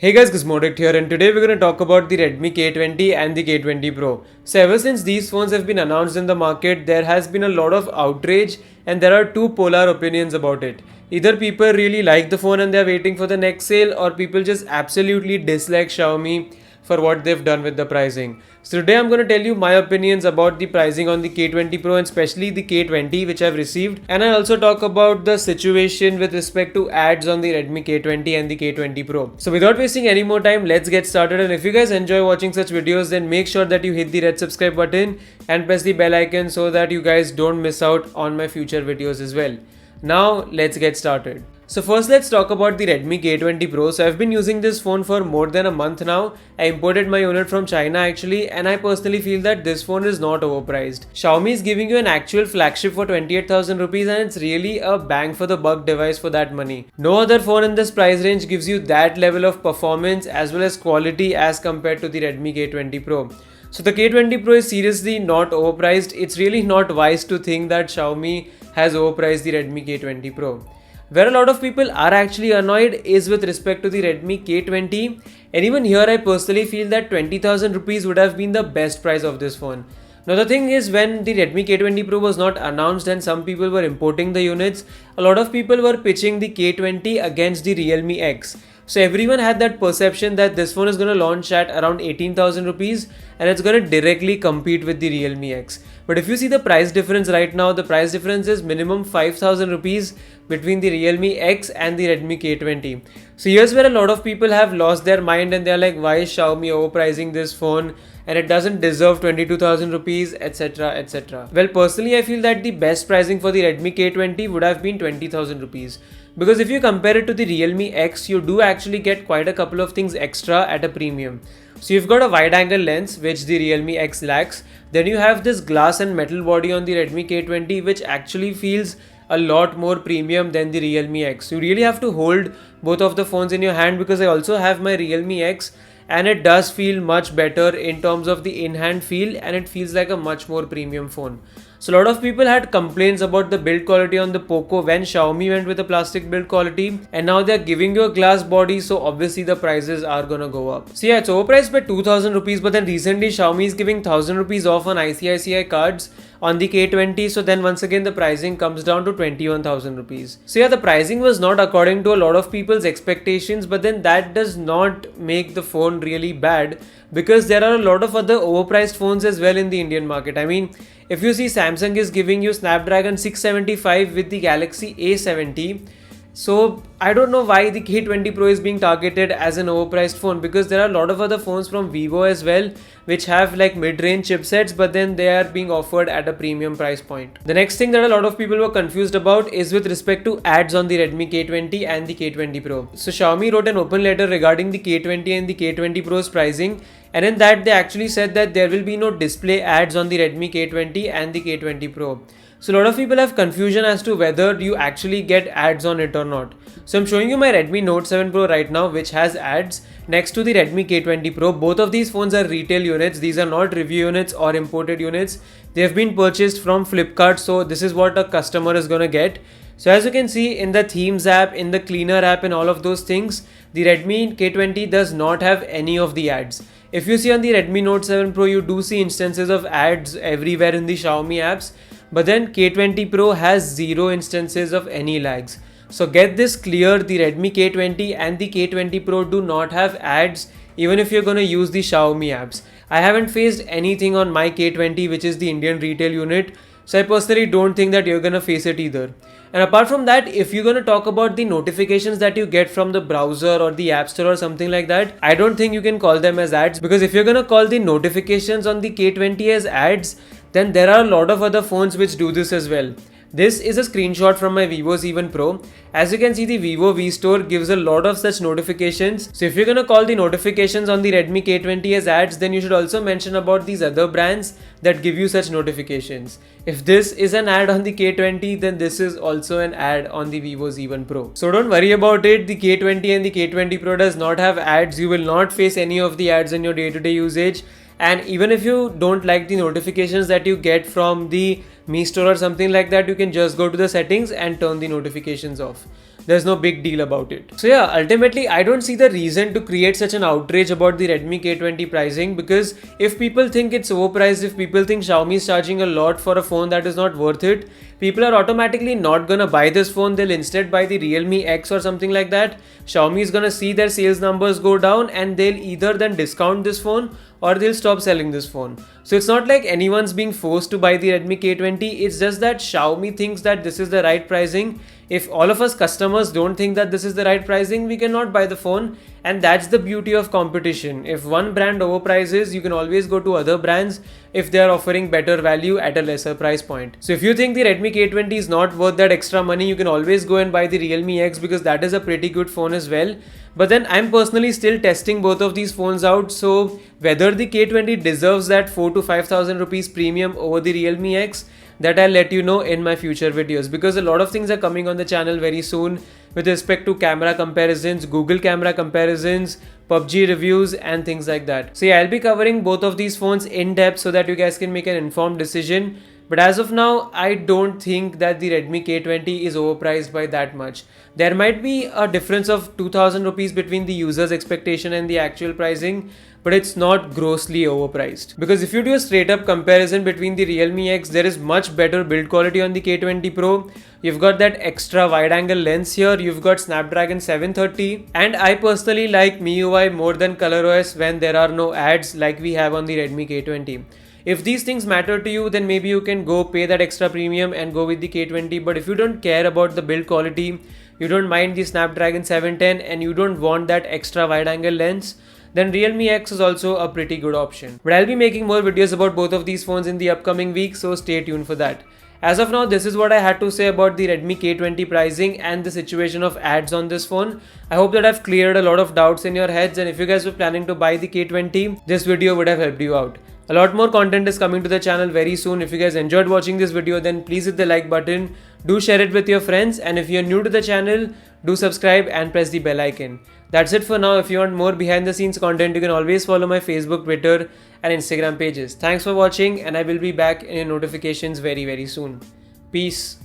Hey guys, gizmoddict here, and today we're going to talk about the Redmi K20 and the K20 Pro. So ever since these phones have been announced in the market, there has been a lot of outrage and there are two polar opinions about it. Either people really like the phone and they're waiting for the next sale, or people just absolutely dislike Xiaomi for what they've done with the pricing. So today I'm going to tell you my opinions about the pricing on the K20 Pro and especially the K20 which I've received, and I also talk about the situation with respect to ads on the Redmi K20 and the K20 Pro. So without wasting any more time, let's get started. And if you guys enjoy watching such videos, then make sure that you hit the red subscribe button and press the bell icon so that you guys don't miss out on my future videos as well. Now let's get started. So first let's talk about the Redmi K20 Pro. So I've been using this phone for more than a month now. I imported my unit from China actually, and I personally feel that this phone is not overpriced. Xiaomi is giving you an actual flagship for 28,000 rupees and it's really a bang for the buck device for that money. No other phone in this price range gives you that level of performance as well as quality as compared to the Redmi K20 Pro. So the K20 Pro is seriously not overpriced. It's really not wise to think that Xiaomi has overpriced the Redmi K20 Pro. Where a lot of people are actually annoyed is with respect to the Redmi K20, and even here I personally feel that 20,000 rupees would have been the best price of this phone. Now the thing is, when the Redmi K20 Pro was not announced and some people were importing the units, a lot of people were pitching the K20 against the Realme X. So everyone had that perception that this phone is going to launch at around 18,000 rupees and it's going to directly compete with the Realme X. But if you see the price difference right now, the price difference is minimum 5,000 rupees between the Realme X and the Redmi K20. So here's where a lot of people have lost their mind and they're like, why is Xiaomi overpricing this phone and it doesn't deserve 22,000 rupees, etc, etc. Well, personally I feel that the best pricing for the Redmi K20 would have been 20,000 rupees. Because if you compare it to the Realme X, you do actually get quite a couple of things extra at a premium. So you've got a wide angle lens which the Realme X lacks. Then you have this glass and metal body on the Redmi K20 which actually feels a lot more premium than the Realme X. You really have to hold both of the phones in your hand, because I also have my Realme X and it does feel much better in terms of the in-hand feel and it feels like a much more premium phone. So a lot of people had complaints about the build quality on the Poco when Xiaomi went with a plastic build quality, and now they're giving you a glass body, so obviously the prices are gonna go up. So yeah, it's overpriced by 2,000 rupees, but then recently Xiaomi is giving 1,000 rupees off on ICICI cards on the K20, so then once again the pricing comes down to 21,000 rupees. So yeah, the pricing was not according to a lot of people's expectations, but then that does not make the phone really bad, because there are a lot of other overpriced phones as well in the Indian market. I mean, if you see, Samsung is giving you Snapdragon 675 with the Galaxy A70. So I don't know why the K20 Pro is being targeted as an overpriced phone, because there are a lot of other phones from Vivo as well which have like mid-range chipsets, but then they are being offered at a premium price point. The next thing that a lot of people were confused about is with respect to ads on the Redmi K20 and the K20 Pro. So Xiaomi wrote an open letter regarding the K20 and the K20 Pro's pricing, and in that they actually said that there will be no display ads on the Redmi K20 and the K20 Pro. So a lot of people have confusion as to whether you actually get ads on it or not. So I'm showing you my Redmi Note 7 Pro right now, which has ads next to the Redmi K20 Pro. Both of these phones are retail units. These are not review units or imported units. They have been purchased from Flipkart, so this is what a customer is gonna get. So as you can see in the themes app, in the cleaner app and all of those things, the Redmi K20 does not have any of the ads. If you see on the Redmi Note 7 Pro, you do see instances of ads everywhere in the Xiaomi apps, but then K20 Pro has zero instances of any lags. So get this clear, the Redmi K20 and the K20 Pro do not have ads even if you're going to use the Xiaomi apps. I haven't faced anything on my K20, which is the Indian retail unit, so I personally don't think that you're going to face it either. And apart from that, if you're going to talk about the notifications that you get from the browser or the app store or something like that, I don't think you can call them as ads, because if you're going to call the notifications on the K20 as ads, then there are a lot of other phones which do this as well. This is a screenshot from my Vivo Z1 Pro. As you can see, the Vivo V Store gives a lot of such notifications. So if you're going to call the notifications on the Redmi K20 as ads, then you should also mention about these other brands that give you such notifications. If this is an ad on the K20, then this is also an ad on the Vivo Z1 Pro. So don't worry about it. The K20 and the K20 Pro does not have ads. You will not face any of the ads in your day-to-day usage. And even if you don't like the notifications that you get from the Mi Store or something like that, you can just go to the settings and turn the notifications off. there's no big deal about it. So yeah, ultimately I don't see the reason to create such an outrage about the Redmi K20 pricing, because if people think it's overpriced, if people think Xiaomi is charging a lot for a phone that is not worth it, people are automatically not gonna buy this phone. They'll instead buy the Realme X or something like that. Xiaomi is gonna see their sales numbers go down and they'll either then discount this phone or they'll stop selling this phone. So it's not like anyone's being forced to buy the Redmi K20, it's just that Xiaomi thinks that this is the right pricing. If all of us customers don't think that this is the right pricing, we cannot buy the phone, and that's the beauty of competition. If one brand overprices, you can always go to other brands if they are offering better value at a lesser price point. So if you think the Redmi K20 is not worth that extra money, you can always go and buy the Realme X, because that is a pretty good phone as well. But then I'm personally still testing both of these phones out, so whether the K20 deserves that 4,000 to 5,000 rupees premium over the Realme X, that I'll let you know in my future videos, because a lot of things are coming on the channel very soon with respect to camera comparisons, Google camera comparisons, PUBG reviews and things like that. So yeah, I'll be covering both of these phones in depth so that you guys can make an informed decision. But as of now, I don't think that the Redmi K20 is overpriced by that much. There might be a difference of 2,000 rupees between the user's expectation and the actual pricing, but it's not grossly overpriced. Because if you do a straight up comparison between the Realme X, there is much better build quality on the K20 Pro. You've got that extra wide angle lens here, you've got Snapdragon 730, and I personally like MIUI more than ColorOS when there are no ads like we have on the Redmi K20. If these things matter to you, then maybe you can go pay that extra premium and go with the K20. But if you don't care about the build quality, you don't mind the Snapdragon 710 and you don't want that extra wide angle lens, then Realme X is also a pretty good option. But I'll be making more videos about both of these phones in the upcoming week, so stay tuned for that. As of now, this is what I had to say about the Redmi K20 pricing and the situation of ads on this phone. I hope that I've cleared a lot of doubts in your heads, and if you guys were planning to buy the K20, this video would have helped you out. A lot more content is coming to the channel very soon. If you guys enjoyed watching this video, then please hit the like button, do share it with your friends, and if you're new to the channel, do subscribe and press the bell icon. That's it for now. If you want more behind the scenes content, you can always follow my Facebook, Twitter and Instagram pages. Thanks for watching, and I will be back in your notifications very soon. Peace.